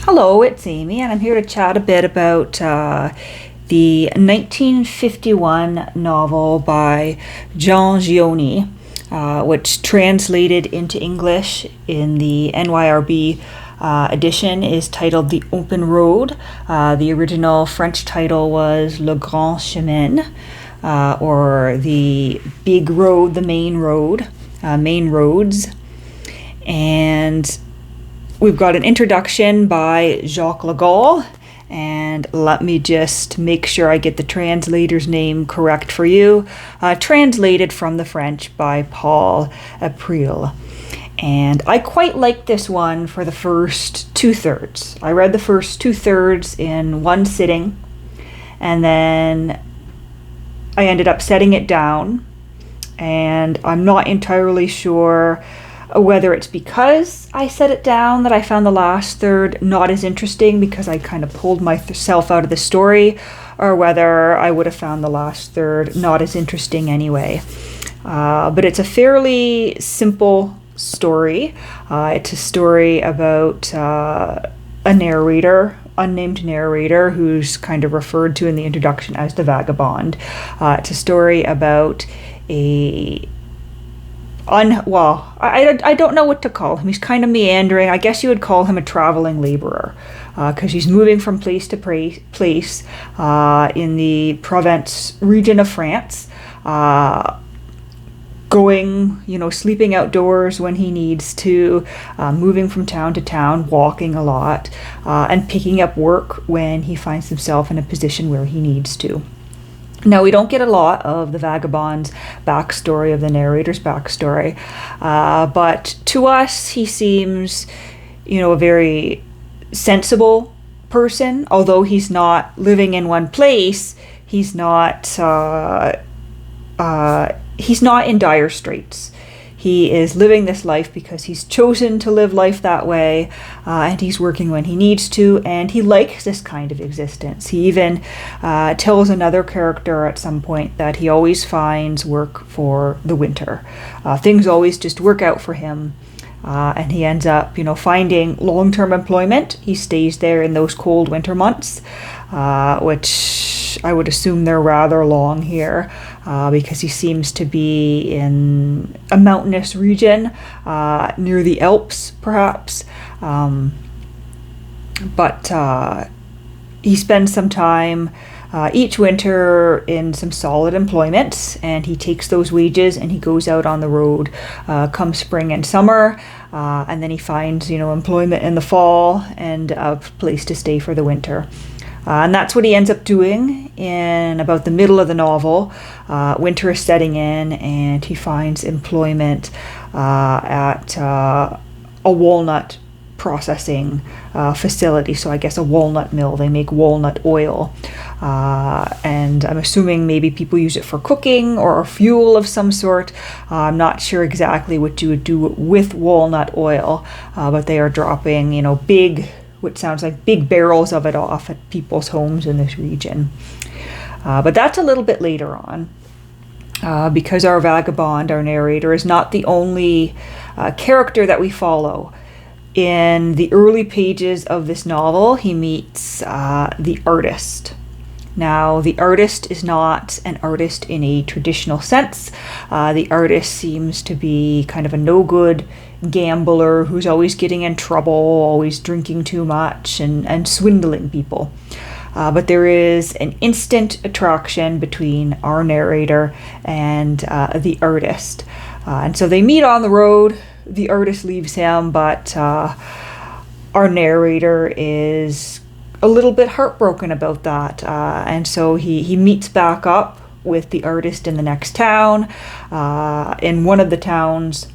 Hello, it's Amy, and I'm here to chat a bit about the 1951 novel by Giono, which translated into English in the NYRB edition is titled The Open Road. The original French title was Le Grand Chemin, or The Big Road, the Main Road, Main Roads. And we've got an introduction by Jacques Le Gaulle, and let me just make sure I get the translator's name correct for you. Translated from the French by Paul April. And I quite like this one for the first two-thirds. I read the first two-thirds in one sitting, and then I ended up setting it down, and I'm not entirely sure whether it's because I set it down that I found the last third not as interesting because I kind of pulled myself out of the story, or whether I would have found the last third not as interesting anyway. But it's a fairly simple story. It's a story about a narrator, unnamed narrator, who's kind of referred to in the introduction as the vagabond. It's a story about I don't know what to call him. He's kind of meandering. I guess you would call him a traveling laborer, because he's moving from place to place in the Provence region of France, going, sleeping outdoors when he needs to, moving from town to town, walking a lot, and picking up work when he finds himself in a position where he needs to. Now, we don't get a lot of the vagabond's backstory, of the narrator's backstory, but to us, he seems, a very sensible person. Although he's not living in one place, he's not in dire straits. He is living this life because he's chosen to live life that way, and he's working when he needs to, and he likes this kind of existence. He even tells another character at some point that he always finds work for the winter. Things always just work out for him, and he ends up, finding long-term employment. He stays there in those cold winter months, which I would assume they're rather long here, because he seems to be in a mountainous region, near the Alps, perhaps. But he spends some time each winter in some solid employment, and he takes those wages and he goes out on the road come spring and summer, and then he finds, employment in the fall and a place to stay for the winter. And that's what he ends up doing in about the middle of the novel. Winter is setting in, and he finds employment at a walnut processing facility. So I guess a walnut mill. They make walnut oil. And I'm assuming maybe people use it for cooking or fuel of some sort. I'm not sure exactly what you would do with walnut oil, but they are dropping, what sounds like big barrels of it off at people's homes in this region. But that's a little bit later on, because our vagabond, our narrator, is not the only character that we follow. In the early pages of this novel, he meets the artist. Now, the artist is not an artist in a traditional sense. The artist seems to be kind of a no-good gambler who's always getting in trouble, always drinking too much, and swindling people. But there is an instant attraction between our narrator and the artist. And so they meet on the road. The artist leaves him, but our narrator is a little bit heartbroken about that. And so he meets back up with the artist in the next town. In one of the towns,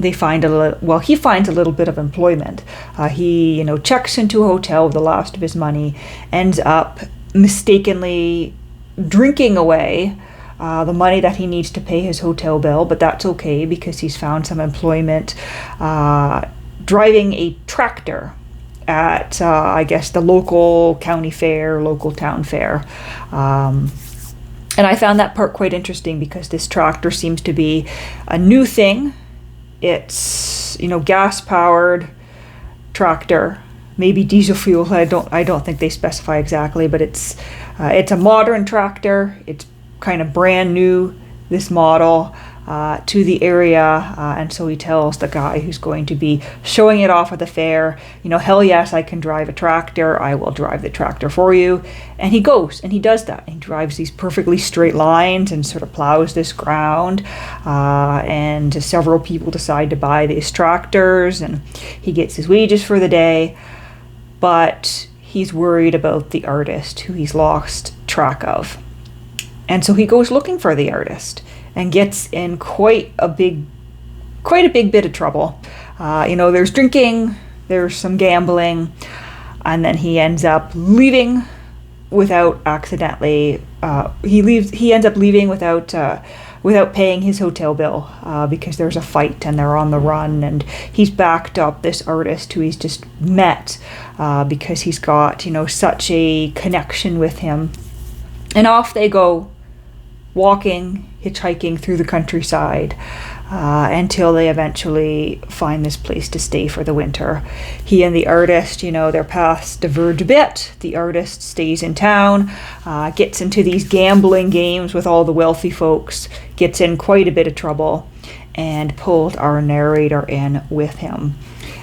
he finds a little bit of employment. He, checks into a hotel with the last of his money, ends up mistakenly drinking away the money that he needs to pay his hotel bill, but that's okay because he's found some employment driving a tractor at, I guess, the local county fair, local town fair. And I found that part quite interesting because this tractor seems to be a new thing. It's, gas-powered tractor maybe diesel fuel. I don't think they specify exactly, but it's a modern tractor. It's kind of brand new, this model, to the area, and so he tells the guy who's going to be showing it off at the fair, hell yes, I can drive a tractor. I will drive the tractor for you. And he goes and he does that. He drives these perfectly straight lines and sort of plows this ground. And several people decide to buy these tractors, and he gets his wages for the day. But he's worried about the artist who he's lost track of. And so he goes looking for the artist and gets in quite a big bit of trouble. There's drinking, there's some gambling, and then he ends up leaving without accidentally. He ends up leaving without paying his hotel bill because there's a fight and they're on the run, and he's backed up this artist who he's just met because he's got such a connection with him, and off they go, walking, hitchhiking through the countryside until they eventually find this place to stay for the winter. He and the artist, their paths diverge a bit. The artist stays in town, gets into these gambling games with all the wealthy folks, gets in quite a bit of trouble, and pulled our narrator in with him.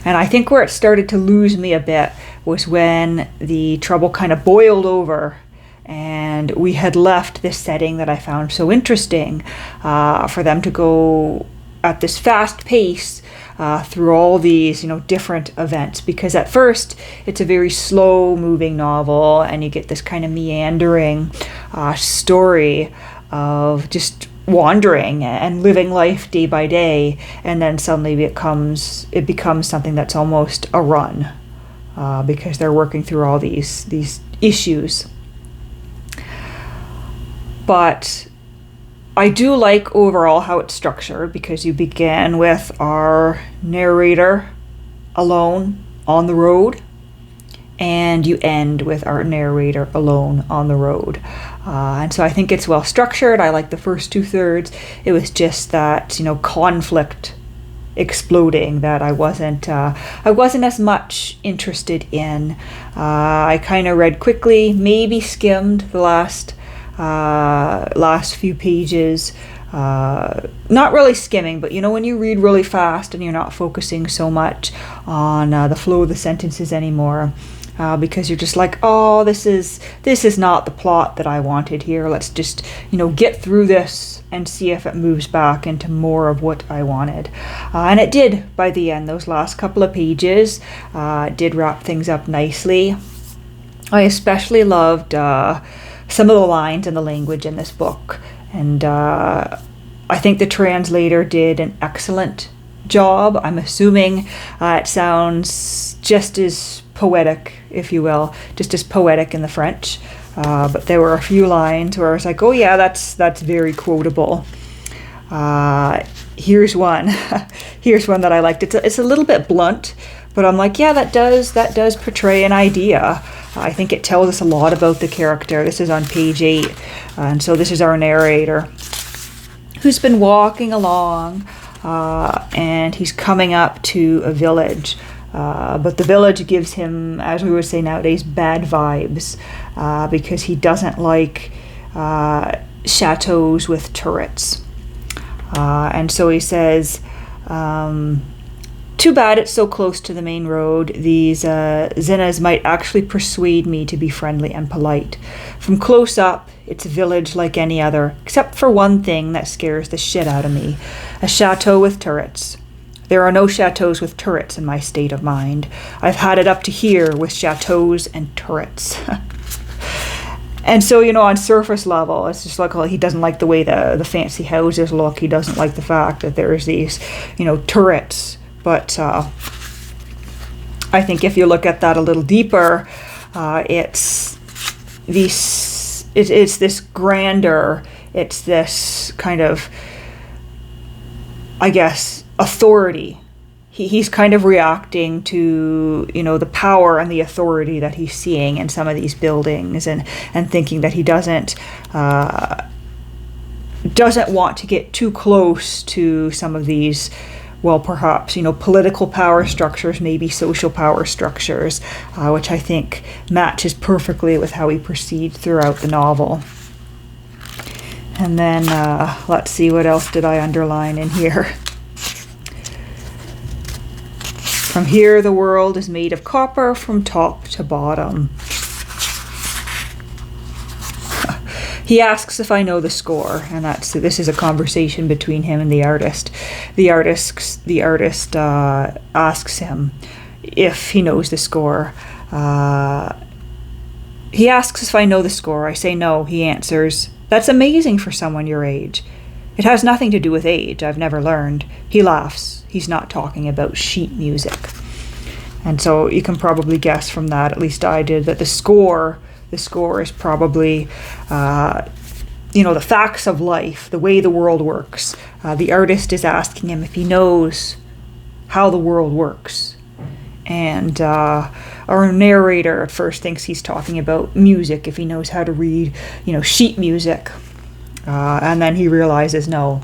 And I think where it started to lose me a bit was when the trouble kind of boiled over and we had left this setting that I found so interesting for them to go at this fast pace through all these, different events. Because at first it's a very slow moving novel, and you get this kind of meandering story of just wandering and living life day by day, and then suddenly it becomes something that's almost a run because they're working through all these issues. But I do like overall how it's structured, because you begin with our narrator alone on the road, and you end with our narrator alone on the road. And so I think it's well structured. I like the first 2/3. It was just that, conflict exploding that I wasn't as much interested in. I kind of read quickly, maybe skimmed the last few pages, not really skimming, but when you read really fast and you're not focusing so much on the flow of the sentences anymore, because you're just like, oh, this is not the plot that I wanted here. Let's just get through this and see if it moves back into more of what I wanted. And it did by the end. Those last couple of pages did wrap things up nicely. I especially loved some of the lines and the language in this book, and I think the translator did an excellent job. I'm assuming it sounds just as poetic, if you will, just as poetic in the French, but there were a few lines where I was like, oh yeah, that's very quotable. Here's one that I liked. It's a little bit blunt, but I'm like, yeah, that does portray an idea. I think it tells us a lot about the character. This is on page 8, and so this is our narrator who's been walking along, and he's coming up to a village, but the village gives him, as we would say nowadays, bad vibes, because he doesn't like chateaus with turrets. And so he says, too bad it's so close to the main road. These zinnas might actually persuade me to be friendly and polite. From close up, it's a village like any other, except for one thing that scares the shit out of me. A chateau with turrets. There are no chateaus with turrets in my state of mind. I've had it up to here with chateaus and turrets. And so, on surface level, it's just like, well, he doesn't like the way the fancy houses look. He doesn't like the fact that there's these, turrets. But I think if you look at that a little deeper, it's this grander, it's this kind of, I guess, authority. He's kind of reacting to, the power and the authority that he's seeing in some of these buildings, and thinking that he doesn't want to get too close to some of these well, perhaps, political power structures, maybe social power structures, which I think matches perfectly with how he proceeds throughout the novel. And then let's see, what else did I underline in here? From here, the world is made of copper from top to bottom. He asks if I know the score, and this is a conversation between him and the artist. The artist asks him if he knows the score. He asks if I know the score. I say no. He answers, "That's amazing for someone your age. It has nothing to do with age. I've never learned." He laughs. He's not talking about sheet music. And so you can probably guess from that, at least I did, that the score is probably, the facts of life, the way the world works. The artist is asking him if he knows how the world works. And our narrator at first thinks he's talking about music, if he knows how to read, sheet music. And then he realizes, no,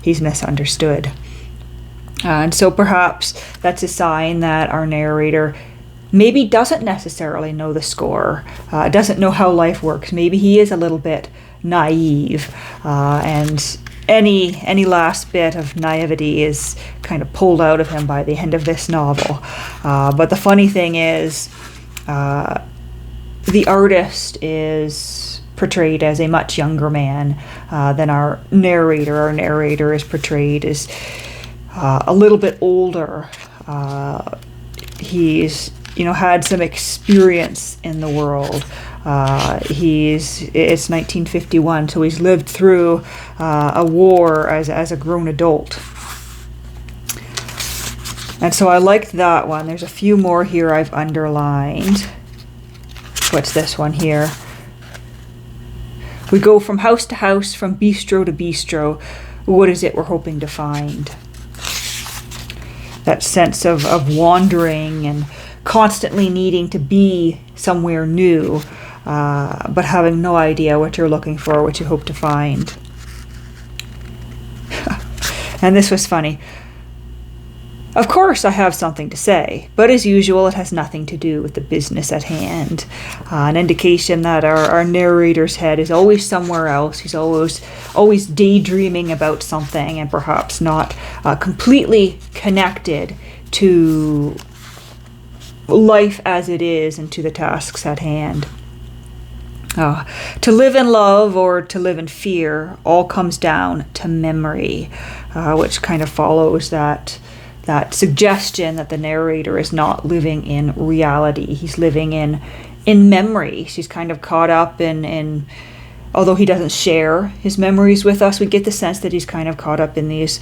he's misunderstood. And so perhaps that's a sign that our narrator maybe doesn't necessarily know the score, doesn't know how life works. Maybe he is a little bit naive, and any last bit of naivety is kind of pulled out of him by the end of this novel. But the funny thing is, the artist is portrayed as a much younger man than our narrator. Our narrator is portrayed as a little bit older. He's had some experience in the world. It's 1951, so he's lived through a war as a grown adult. And so I liked that one. There's a few more here I've underlined. What's this one here? We go from house to house, from bistro to bistro. What is it we're hoping to find? That sense of wandering and constantly needing to be somewhere new, but having no idea what you're looking for, what you hope to find. And this was funny. Of course I have something to say, but as usual it has nothing to do with the business at hand. An indication that our narrator's head is always somewhere else. He's always daydreaming about something, and perhaps not completely connected to life as it is and to the tasks at hand. To live in love or to live in fear all comes down to memory, which kind of follows that suggestion that the narrator is not living in reality. He's living in memory. She's kind of caught up in although he doesn't share his memories with us, we get the sense that he's kind of caught up in these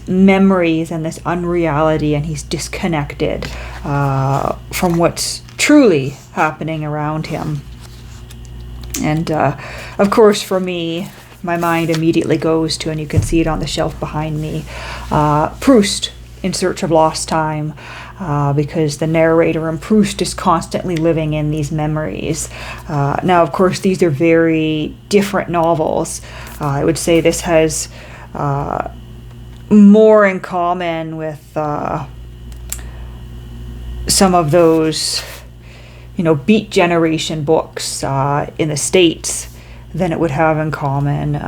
memories and this unreality, and he's disconnected from what's truly happening around him. And of course, for me, my mind immediately goes to, and you can see it on the shelf behind me, Proust, In Search of Lost Time, because the narrator in Proust is constantly living in these memories. Now, of course, these are very different novels. I would say this has more in common with some of those, Beat Generation books in the States than it would have in common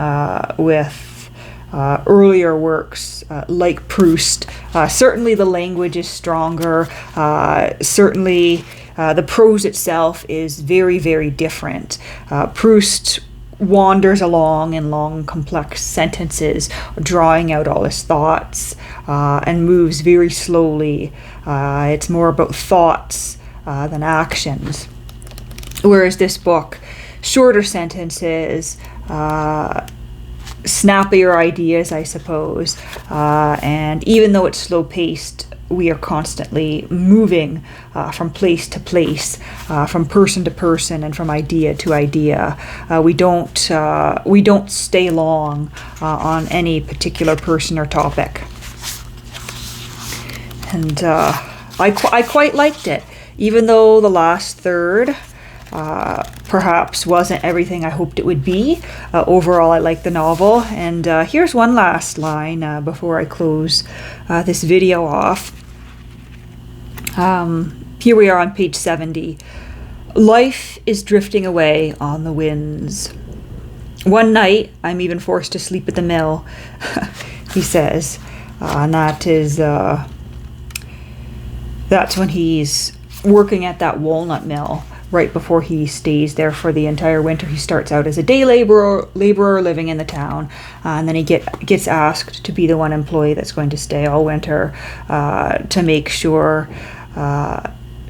with earlier works like Proust. Certainly the language is stronger. Certainly the prose itself is very, very different. Proust wanders along in long, complex sentences, drawing out all his thoughts, and moves very slowly. It's more about thoughts than actions. Whereas this book, shorter sentences, snappier ideas, I suppose, and even though it's slow-paced, we are constantly moving from place to place, from person to person, and from idea to idea. We don't stay long on any particular person or topic, and I quite liked it, even though the last third perhaps wasn't everything I hoped it would be. Overall, I like the novel. And here's one last line before I close this video off. Here we are on page 70. Life is drifting away on the winds. One night, I'm even forced to sleep at the mill, he says. And that's when he's working at that walnut mill right before he stays there for the entire winter. He starts out as a day laborer living in the town, and then he gets asked to be the one employee that's going to stay all winter to make sure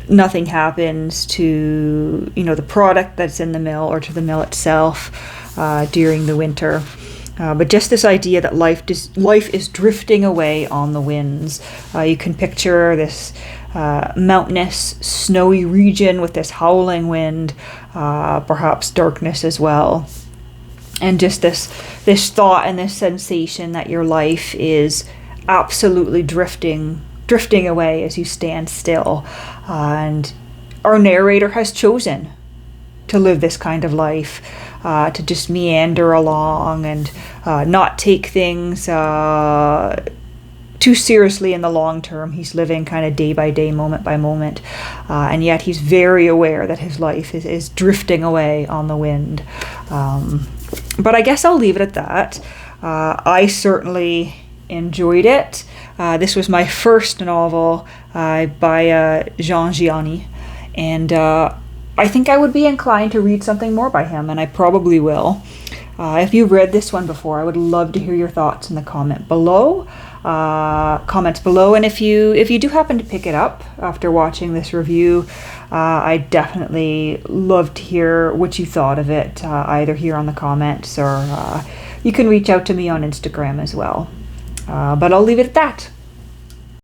nothing happens to the product that's in the mill or to the mill itself during the winter. But just this idea that life is drifting away on the winds. You can picture this mountainous, snowy region with this howling wind, perhaps darkness as well. And just this thought and this sensation that your life is absolutely drifting away as you stand still. And our narrator has chosen to live this kind of life, to just meander along and not take things too seriously in the long term. He's living kind of day by day, moment by moment, and yet he's very aware that his life is drifting away on the wind. But I guess I'll leave it at that. I certainly enjoyed it. This was my first novel by Giono, and I think I would be inclined to read something more by him, and I probably will. If you've read this one before, I would love to hear your thoughts in the comments below. And if you do happen to pick it up after watching this review, I'd definitely love to hear what you thought of it, either here on the comments or you can reach out to me on Instagram as well. But I'll leave it at that.